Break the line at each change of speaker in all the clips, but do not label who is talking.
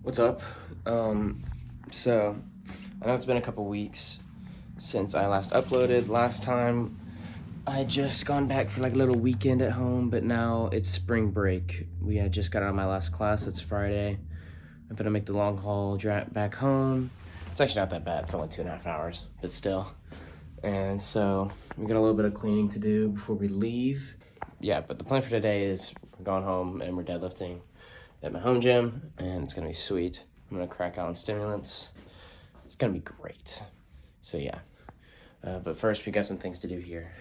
What's up? So I know it's been a couple weeks since I last uploaded. Last time I had just gone back for like a little weekend at home, but now it's spring break. We had just got out of my last class. It's Friday. I'm gonna make the long haul back home. It's actually not that bad. It's only 2.5 hours, but still. And so we got a little bit of cleaning to do before we leave. Yeah, but the plan for today is we're going home and we're deadlifting at my home gym, and it's gonna be sweet. I'm gonna crack out on stimulants. It's gonna be great. So yeah, but first we got some things to do here.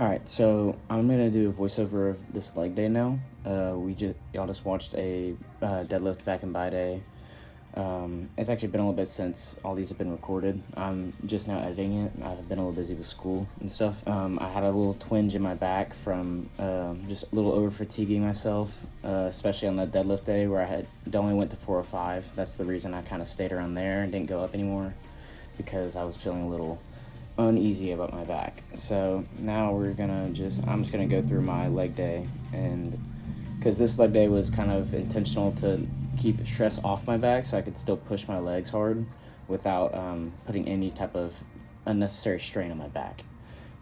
Alright, so I'm gonna do a voiceover of this leg day now. Y'all just watched a deadlift back and by day. It's actually been a little bit since all these have been recorded. I'm just now editing it. I've been a little busy with school and stuff. I had a little twinge in my back from just a little over fatiguing myself, especially on the deadlift day where I only went to 405. That's the reason I kind of stayed around there and didn't go up anymore, because I was feeling a little uneasy about my back. So now I'm just gonna go through my leg day, and because this leg day was kind of intentional to keep stress off my back so I could still push my legs hard.
without putting any type of unnecessary strain on my back.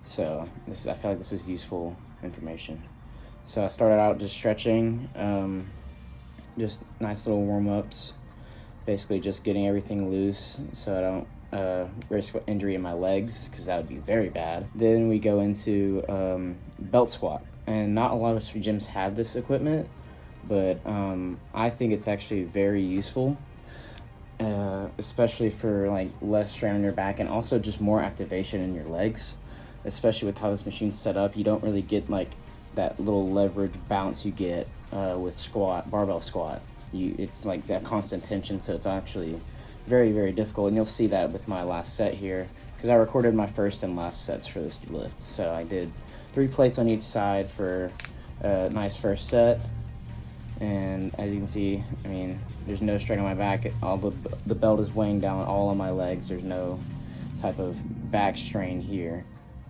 So I feel like this is useful information. So I started out just stretching, just nice little warm-ups, basically just getting everything loose so I don't risk injury in my legs, because that would be very bad. Then we go into belt squat, and not a lot of gyms have this equipment, but I think it's actually very useful, especially for like less strain on your back and also just more activation in your legs, especially with how this machine's set up. You don't really get like that little leverage bounce you get with barbell squat. It's like that constant tension, so it's actually very, very difficult. And you'll see that with my last set here, because I recorded my first and last sets for this lift. So I did 3 plates on each side for a nice first set. And as you can see, I mean, there's no strain on my back. All the belt is weighing down all on my legs. There's no type of back strain here,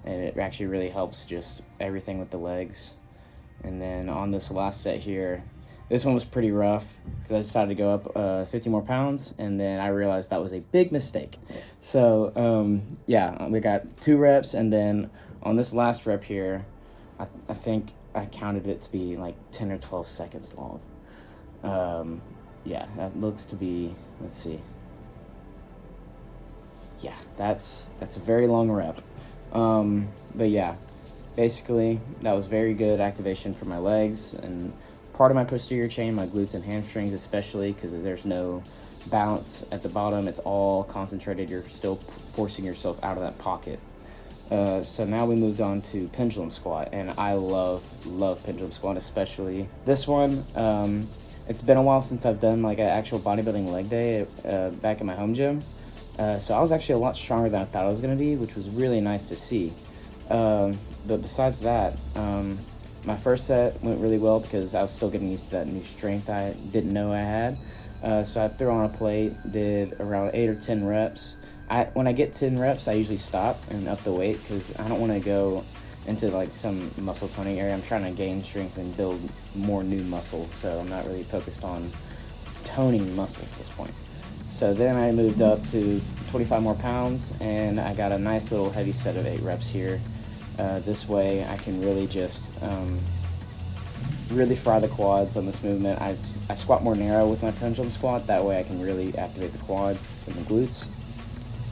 and it actually really helps just everything with the legs. And then on this last set here, this one was pretty rough because I decided to go up 50 more pounds, and then I realized that was a big mistake. So yeah, we got 2 reps, and then on this last rep here, I think I counted it to be like 10 or 12 seconds long. Yeah, that looks to be, let's see. Yeah, that's a very long rep. But yeah, basically that was very good activation for my legs and part of my posterior chain, my glutes and hamstrings especially, because there's no balance at the bottom. It's all concentrated. You're still forcing yourself out of that pocket. So now we moved on to pendulum squat, and I love pendulum squat, especially this one. It's been a while since I've done like an actual bodybuilding leg day back in my home gym. So I was actually a lot stronger than I thought I was going to be, which was really nice to see. But besides that, my first set went really well because I was still getting used to that new strength I didn't know I had. So I threw on a plate, did around 8 or 10 reps. When I get 10 reps, I usually stop and up the weight because I don't want to go into like some muscle toning area. I'm trying to gain strength and build more new muscle, so I'm not really focused on toning muscle at this point. So then I moved up to 25 more pounds, and I got a nice little heavy set of 8 reps here. This way I can really just really fry the quads on this movement. I squat more narrow with my pendulum squat. That way I can really activate the quads and the glutes,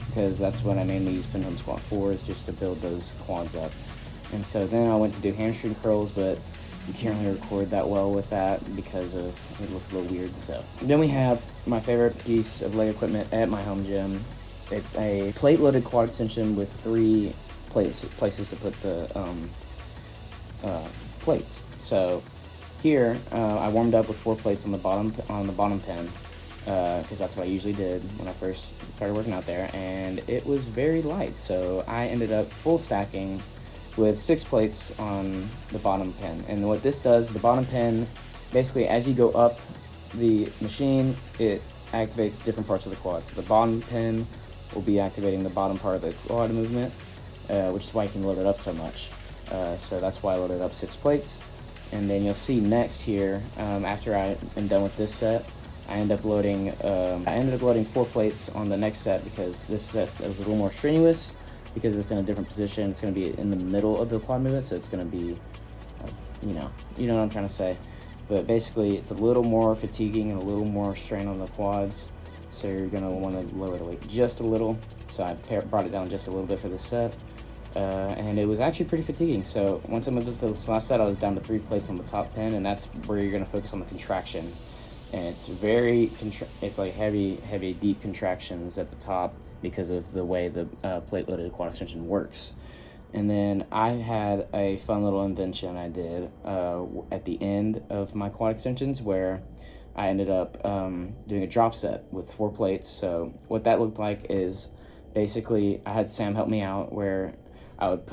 because that's what I mainly use pendulum squat for, is just to build those quads up. And so then I went to do hamstring curls, but you can't really record that well with that because it looks a little weird. So then we have my favorite piece of leg equipment at my home gym. It's a plate-loaded quad extension with 3 places to put the plates. So here I warmed up with 4 plates on the bottom pin, because that's what I usually did when I first started working out there, and it was very light. So I ended up full stacking with 6 plates on the bottom pin. And what this does, the bottom pin, basically as you go up the machine, it activates different parts of the quad. So the bottom pin will be activating the bottom part of the quad movement, which is why you can load it up so much. So that's why I loaded up 6 plates. And then you'll see next here, after I am done with this set, I ended up loading 4 plates on the next set, because this set was a little more strenuous because it's in a different position. It's going to be in the middle of the quad movement, so it's going to be, you know what I'm trying to say. But basically, it's a little more fatiguing and a little more strain on the quads, so you're going to want to lower the weight just a little. So I brought it down just a little bit for this set, and it was actually pretty fatiguing. So once I moved up to this last set, I was down to 3 plates on the top pin, and that's where you're going to focus on the contraction. And it's it's like heavy, deep contractions at the top because of the way the plate-loaded quad extension works. And then I had a fun little invention I did at the end of my quad extensions, where I ended up doing a drop set with 4 plates. So what that looked like is basically I had Sam help me out, where I would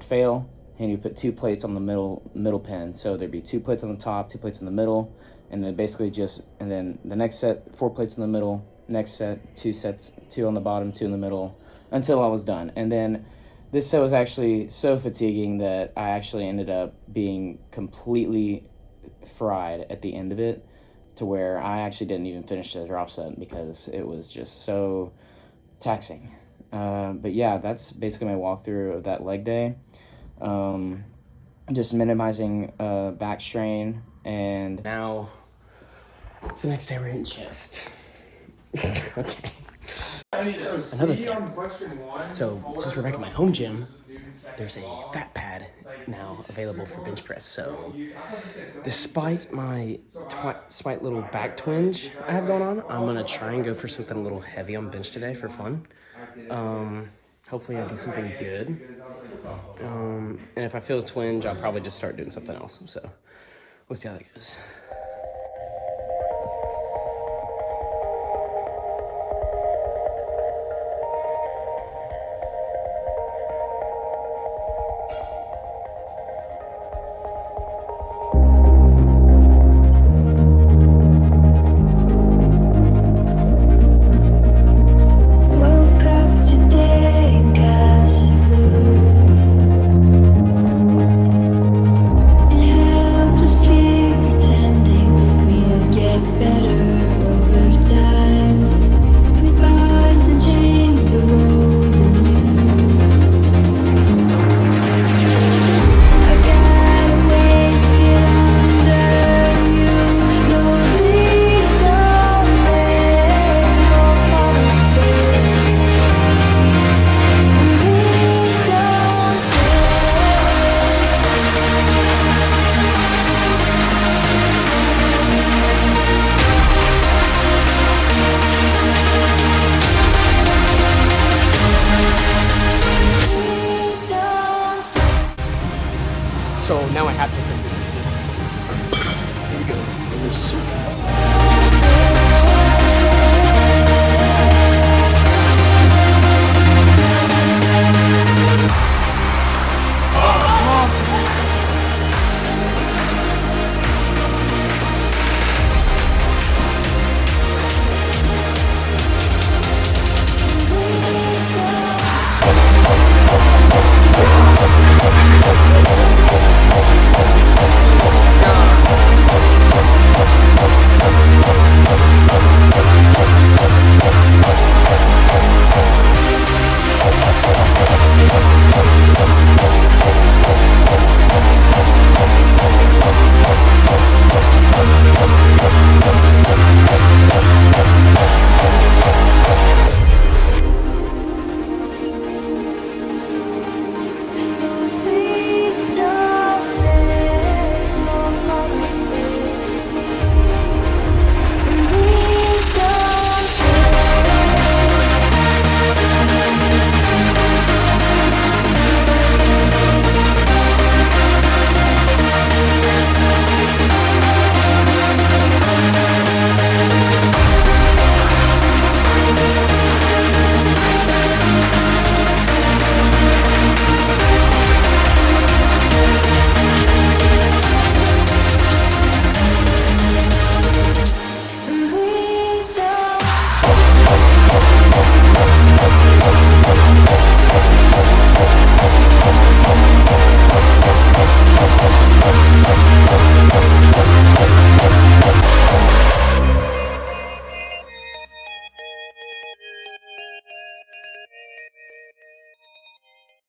fail, and you put 2 plates on the middle pin. So there'd be 2 plates on the top, 2 plates in the middle, and then basically and then the next set, 4 plates in the middle, next set, 2 sets, 2 on the bottom, 2 in the middle, until I was done. And then this set was actually so fatiguing that I actually ended up being completely fried at the end of it, to where I actually didn't even finish the drop set because it was just so taxing. But yeah, that's basically my walkthrough of that leg day. Just minimizing back strain, and
now it's the next day we're in chest. Okay. Another thing. So since we're back at my home gym, there's a fat pad now available for bench press. So despite my slight little back twinge I have going on, I'm gonna try and go for something a little heavy on bench today for fun. Hopefully I do something good. And if I feel a twinge, I'll probably just start doing something else. So we'll see how that goes.